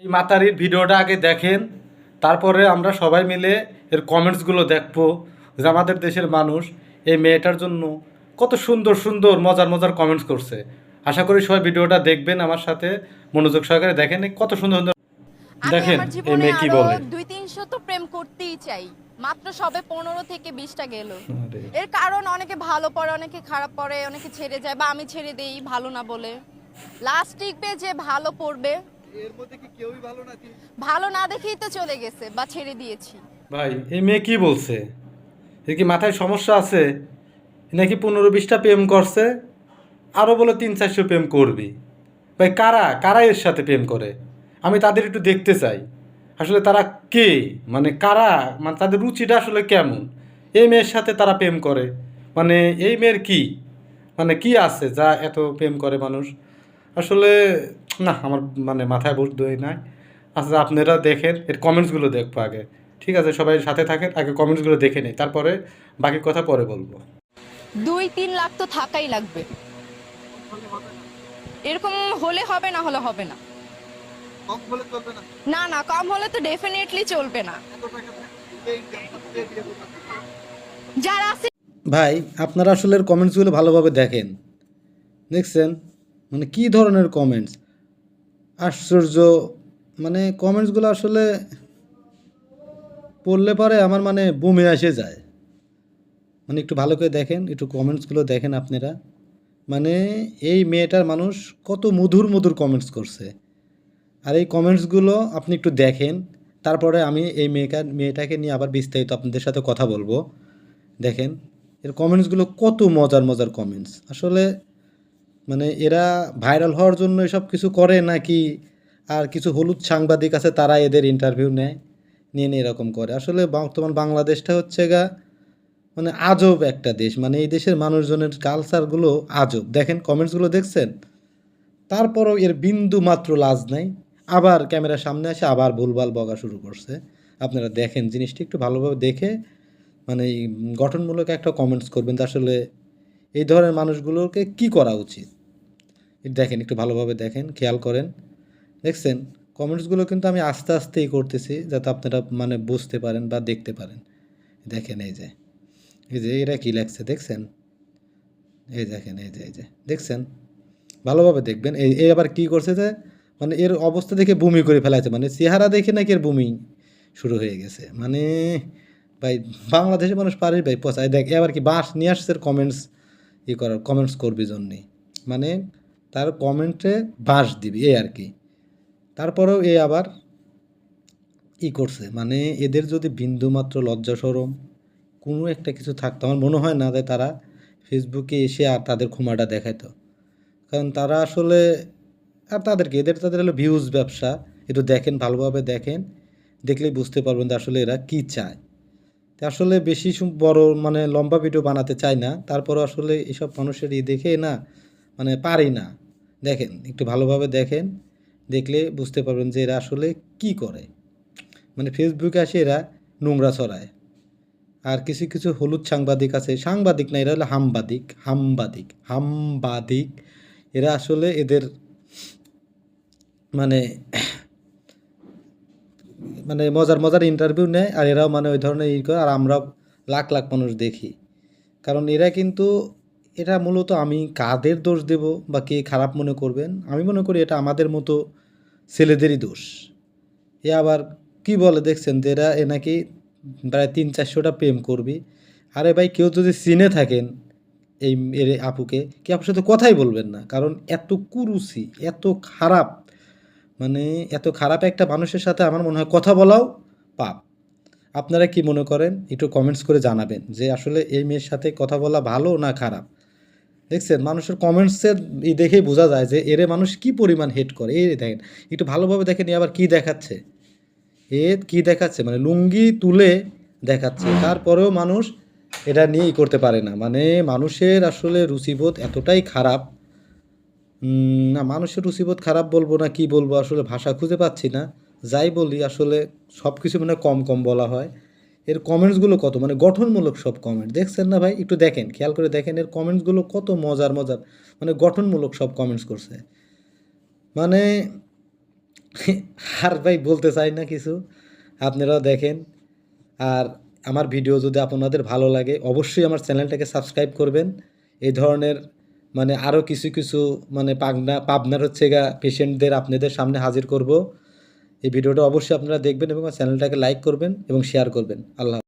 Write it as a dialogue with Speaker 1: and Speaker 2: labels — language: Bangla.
Speaker 1: এই মাতারির ভিডিওটা আগে দেখেন, তারপরে আমরা সবাই মিলে এর কমেন্টসগুলো দেখবো যে আমাদের দেশের মানুষ এই মেয়েটার জন্য কত সুন্দর সুন্দর মজার মজার কমেন্টস করছে। আশা করি সবাই ভিডিওটা দেখবেন আমার সাথে, মনোযোগ সহকারে দেখেন এই কত সুন্দর সুন্দর।
Speaker 2: আমি
Speaker 1: দেখেন
Speaker 2: আমার
Speaker 1: এই
Speaker 2: জীবনে
Speaker 1: মেয়ে কি
Speaker 2: আরো
Speaker 1: বলে।
Speaker 2: 2-300 তো প্রেম করতেই চাই, মাত্র সবে 15 থেকে 20টা গেল।
Speaker 1: আরে,
Speaker 2: এর কারণ অনেকে ভালো পড়ে, অনেকে খারাপ পড়ে, অনেকে ছেড়ে যায় বা আমি ছেড়ে দেই ভালো না বলে। লাস্ট টিকবে যে ভালো পড়বে,
Speaker 3: এর মধ্যে কি কেউই ভালো নাকি?
Speaker 2: ভালো না দেখেই তো চলে গেছে বা ছেড়ে দিয়েছি।
Speaker 1: ভাই এই মেয়ে কি বলছে? এর কি মাথায় সমস্যা আছে? এ নাকি 15-20টা প্রেম করছে, আরও বলে 300-400 প্রেম করবি। ভাই কারা কারা এর সাথে প্রেম করে? আমি তাদের একটু দেখতে চাই। আসলে তারা কে, মানে কারা, মানে তাদের রুচিটা আসলে কেমন? এই মেয়ের সাথে তারা প্রেম করে, মানে এই মেয়ের কি, মানে কি আছে যা এত প্রেম করে মানুষ? আসলে না, আমার মানে মাথায় বুদ্ধই নাই। আচ্ছা আপনারা দেখেন, এর কমেন্টসগুলো দেখবো আগে। ঠিক আছে, সবাই সাথে থাকেন, আগে কমেন্টসগুলো দেখে নিই, তারপরে বাকি কথা পরে বলবো।
Speaker 2: 2-3 লাখ তো থাকাই লাগবে।
Speaker 3: হলে হবে না,
Speaker 2: এরকম হলে হবে, না হলে হবে না।
Speaker 3: কম হলে চলবে না।
Speaker 2: না না, কম হলে তো ডেফিনেটলি চলবে না।
Speaker 3: এত টাকা থাকলে বিয়ে করবে।
Speaker 2: যারা আছে
Speaker 1: ভাই আপনারা আসলে এর কমেন্টসগুলো ভালোভাবে দেখেন, দেখছেন মানে কি ধরনের কমেন্টস, আশ্চর্য। মানে কমেন্টসগুলো আসলে পড়লে পরে আমার মানে বমি এসে যায়। মানে একটু ভালো করে দেখেন, একটু কমেন্টসগুলো দেখেন আপনারা। মানে এই মেয়েটার মানুষ কত মধুর মধুর কমেন্টস করছে। আর এই কমেন্টসগুলো আপনি একটু দেখেন, তারপরে আমি এই মেয়েটাকে নিয়ে আবার বিস্তারিত আপনাদের সাথে কথা বলবো। দেখেন এর কমেন্টসগুলো কত মজার মজার কমেন্টস। আসলে মানে এরা ভাইরাল হওয়ার জন্য এসব কিছু করে নাকি, আর কিছু হলুদ সাংবাদিক আছে তারা এদের ইন্টারভিউ নেয়, নিয়ে নিয়ে এরকম করে। আসলে বর্তমান বাংলাদেশটা হচ্ছে গা মানে আজব একটা দেশ। মানে এই দেশের মানুষজনের কালচারগুলো আজব। দেখেন কমেন্টসগুলো দেখছেন, তারপরও এর বিন্দু মাত্র লাজ নাই, আবার ক্যামেরার সামনে এসে আবার ভুলভাল বকা শুরু করছে। আপনারা দেখেন জিনিসটি একটু ভালোভাবে দেখে মানে এই গঠনমূলক একটা কমেন্টস করবেন যে আসলে এই ধরনের মানুষগুলোকে কি করা উচিত। দেখেন একটু ভালোভাবে দেখেন, খেয়াল করেন। দেখছেন কমেন্টসগুলো কিন্তু আমি আস্তে আস্তেই করতেছি যাতে আপনারা মানে বুঝতে পারেন বা দেখতে পারেন। দেখেন এই যে এরা কী লেখছে দেখছেন, এই দেখেন এই যে দেখছেন, ভালোভাবে দেখবেন। এই আবার কী করছে যে মানে এর অবস্থা দেখে বমি করে ফেলাছে, মানে চেহারা দেখে নাকি এর বমি শুরু হয়ে গেছে। মানে ভাই বাংলাদেশের মানুষ পারিস ভাই পচায়। দেখ এবার কি বাঁশ নিয়ে আসছে কমেন্টস করার, কমেন্টস করবি জন্যে, মানে তার কমেন্টে বাঁশ দিবি এই আর কি। তারপরেও এ আবার করছে, মানে এদের যদি বিন্দুমাত্র লজ্জা শরম কোনো একটা কিছু থাকতো, আমার মনে হয় না যে তারা ফেসবুকে এসে আর তাদের ক্ষমাটা দেখাইতো। কারণ তারা আসলে আর তাদেরকে তাদের হলো ভিউজ ব্যবসা। একটু দেখেন, ভালোভাবে দেখেন, দেখলেই বুঝতে পারবেন যে আসলে এরা কী চায়। তো আসলে বেশি বড় মানে লম্বা ভিডিও বানাতে চাই না, তারপরও আসলে এসব মানুষের দেখে না মানে পারি না। দেখেন একটু ভালোভাবে দেখেন, দেখলে বুঝতে পারবেন যে এরা আসলে কি করে। মানে ফেসবুকে আসে এরা নোংরা ছড়ায়। আর কিছু কিছু হলুদ সাংবাদিক আছে, সাংবাদিক না, এরা হলো হামবাদিক। এরা আসলে এদের মানে মানে মজার মজার ইন্টারভিউ নেয়, আর এরাও মানে ওই ধরনের করে, আর আমরা লাখ লাখ মানুষ দেখি। কারণ এরা কিন্তু এটা মূলত, আমি কাদের দোষ দেব বা কে খারাপ মনে করবেন, আমি মনে করি এটা আমাদের মতো ছেলেদেরই দোষ। এ আবার কি বলে দেখছেন যে এ নাকি প্রায় 300-400টা প্রেম করবি। আরে ভাই কেউ যদি চিনে থাকেন এই এর আপুকে, কি আপুর সাথে কথাই বলবেন না, কারণ এত কুরুচি, এত খারাপ, মানে এত খারাপ একটা মানুষের সাথে আমার মনে হয় কথা বলাও পাপ। আপনারা কি মনে করেন একটু কমেন্টস করে জানাবেন যে আসলে এই মেয়ের সাথে কথা বলা ভালো না খারাপ। দেখছেন মানুষের কমেন্টসের দেখেই বোঝা যায় যে এরে মানুষ কি পরিমাণ হেট করে। এই দেখেন একটু ভালোভাবে দেখেন, আবার কি দেখাচ্ছে, কি দেখাচ্ছে, মানে লুঙ্গি তুলে দেখাচ্ছে, তারপরেও মানুষ এটা নিয়েই করতে পারে না। মানে মানুষের আসলে রুচিবোধ এতটাই খারাপ। না মানুষের রুচিবোধ খারাপ বলবো না কি বলবো, আসলে ভাষা খুঁজে পাচ্ছি না। যাই বলি আসলে সব কিছু মানে কম কম বলা হয়। এর কমেন্টসগুলো কত মানে গঠনমূলক সব কমেন্ট, দেখছেন না ভাই? একটু দেখেন, খেয়াল করে দেখেন এর কমেন্টসগুলো কত মজার মজার, মানে গঠনমূলক সব কমেন্টস করছে। মানে আর ভাই বলতে চাই না কিছু, আপনারাও দেখেন। আর আমার ভিডিও যদি আপনাদের ভালো লাগে অবশ্যই আমার চ্যানেলটাকে সাবস্ক্রাইব করবেন। এই ধরনের মানে আরও কিছু কিছু মানে পাবনার হচ্ছে গা পেশেন্টদের আপনাদের সামনে হাজির করব। এই ভিডিওটা অবশ্যই আপনারা দেখবেন এবং চ্যানেলটাকে লাইক করবেন এবং শেয়ার করবেন। আল্লাহ